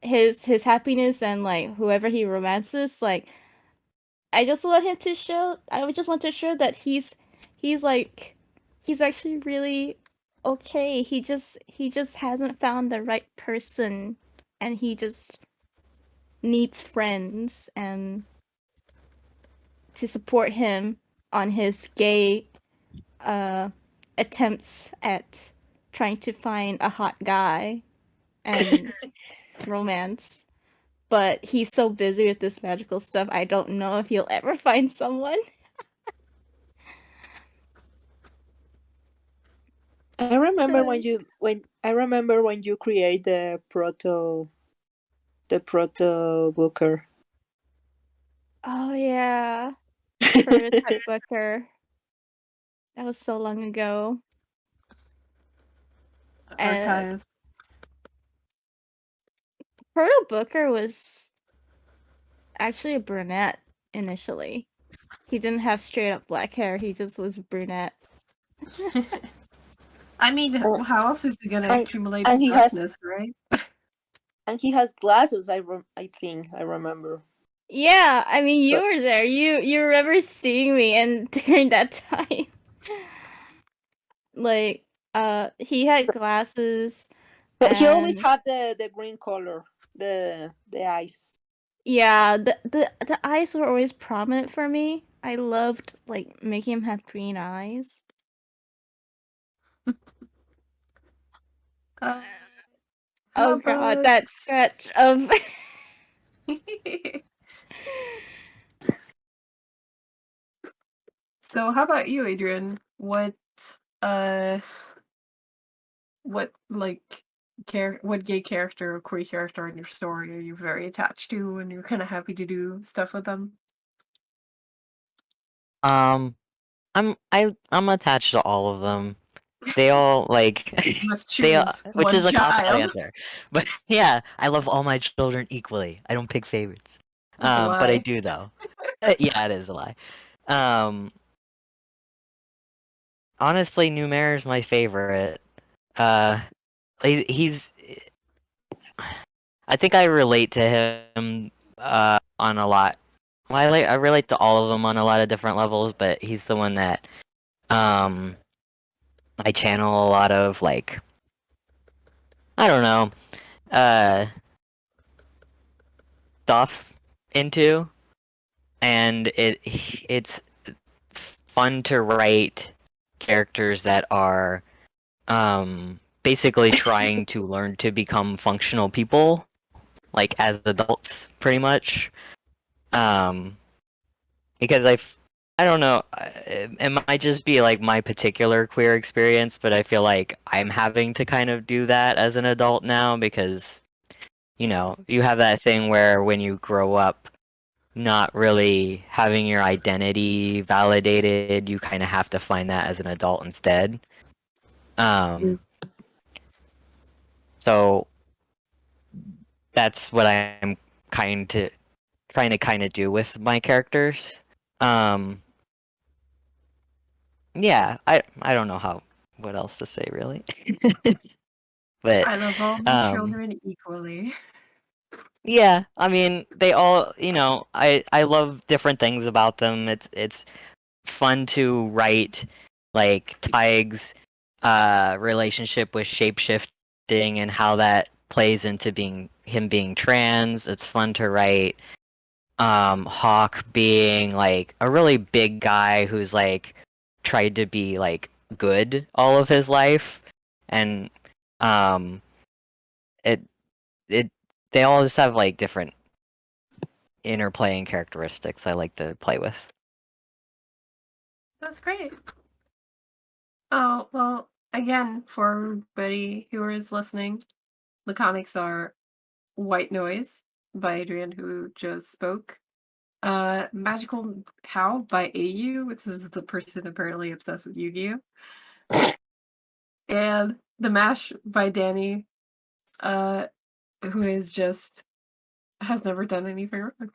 His happiness and like whoever he romances, like I would just want to show that he's like he's actually really okay. He just hasn't found the right person, and he just needs friends and to support him on his gay uh attempts at trying to find a hot guy and romance. But he's so busy with this magical stuff, I don't know if he'll ever find someone. I remember when you create the proto booker. Oh yeah, prototype Booker. That was so long ago. And Archives. Proto Booker was actually a brunette initially. He didn't have straight up black hair, he just was brunette. I mean, Oh, how else is he gonna and accumulate and the he has darkness, right? glasses. I think I remember. Yeah, I mean you But were there. You remember seeing me and during that time. Like he had glasses he always and had the green color, the eyes. yeah, the eyes were always prominent for me. I loved like making him have green eyes. Uh, how Oh god, about that stretch of so how about you, Adrian? Uh what like what gay character or queer character in your story are you very attached to and you're kind of happy to do stuff with them? Um, I'm attached to all of them. They all like You must they all, choose which one is a cop out child. answer. But yeah, I love all my children equally. I don't pick favorites. That's a But I lie. do though. Yeah, it is a lie. Um, honestly, Numera's my favorite. Uh, he's. I think I relate to him on a lot. Well, I relate to all of them on a lot of different levels, but he's the one that um I channel a lot of like I don't know uh stuff into, and it's fun to write characters that are basically trying to learn to become functional people, like as adults, pretty much. Um, because I don't know, it might just be like my particular queer experience, but I feel like I'm having to kind of do that as an adult now because, you know, you have that thing where when you grow up not really having your identity validated, you kind of have to find that as an adult instead. Um, Mm. so that's what I'm kind to trying to kind of do with my characters. Um, yeah, I don't know how what else to say, really. But I love all my children equally. yeah, I mean, they all, I love different things about them. It's fun to write like Tig's relationship with shapeshifting and how that plays into him being trans. It's fun to write Hawk being like a really big guy who's like tried to be like good all of his life, and um it it they all just have like different interplaying characteristics I like to play with. That's great. Oh, well, again, for everybody who is listening, the comics are White Noise by Adrien, who just spoke. Magical How by Eyugho, which is the person apparently obsessed with Yu-Gi-Oh! And The Mash by Danny, who is just has never done anything wrong.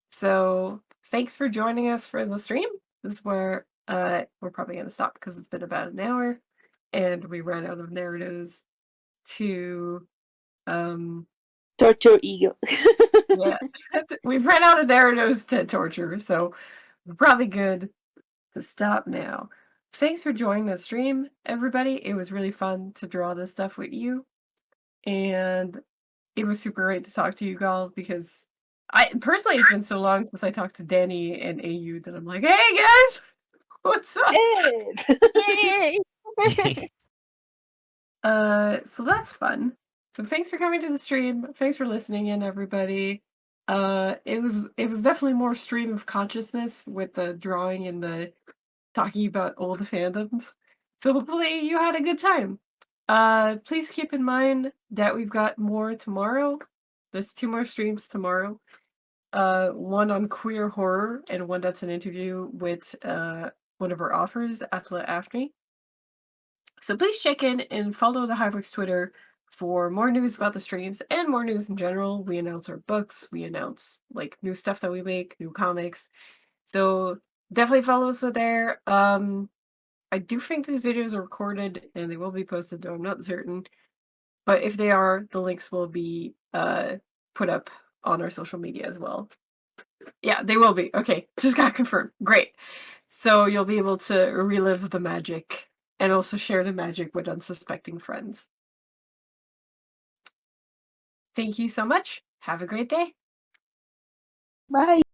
So thanks for joining us for the stream. This is where we're probably gonna stop because it's been about an hour and we ran out of narratives to Torture ego. yeah. We've run out of narratives to torture, so we're probably good to stop now. Thanks for joining the stream, everybody. It was really fun to draw this stuff with you. And it was super great to talk to you, Gal, because personally it's been so long since I talked to Danny and AU that I'm like, hey guys, what's up? Hey! Yay! So that's fun. So thanks for coming to the stream. Thanks for listening in, everybody. It was definitely more stream of consciousness with the drawing and the talking about old fandoms. So hopefully you had a good time. Please keep in mind that we've got more tomorrow. There's 2 more streams tomorrow. One on queer horror and one that's an interview with one of our authors, Atla Afni. So please check in and follow the Hiveworks Twitter for more news about the streams and more news in general. We announce our books, we announce like new stuff that we make, new comics. So definitely follow us there. I do think these videos are recorded and they will be posted, though I'm not certain. But if they are, the links will be put up on our social media as well. Yeah, they will be. Okay, just got confirmed. Great. So you'll be able to relive the magic and also share the magic with unsuspecting friends. Thank you so much. Have a great day. Bye.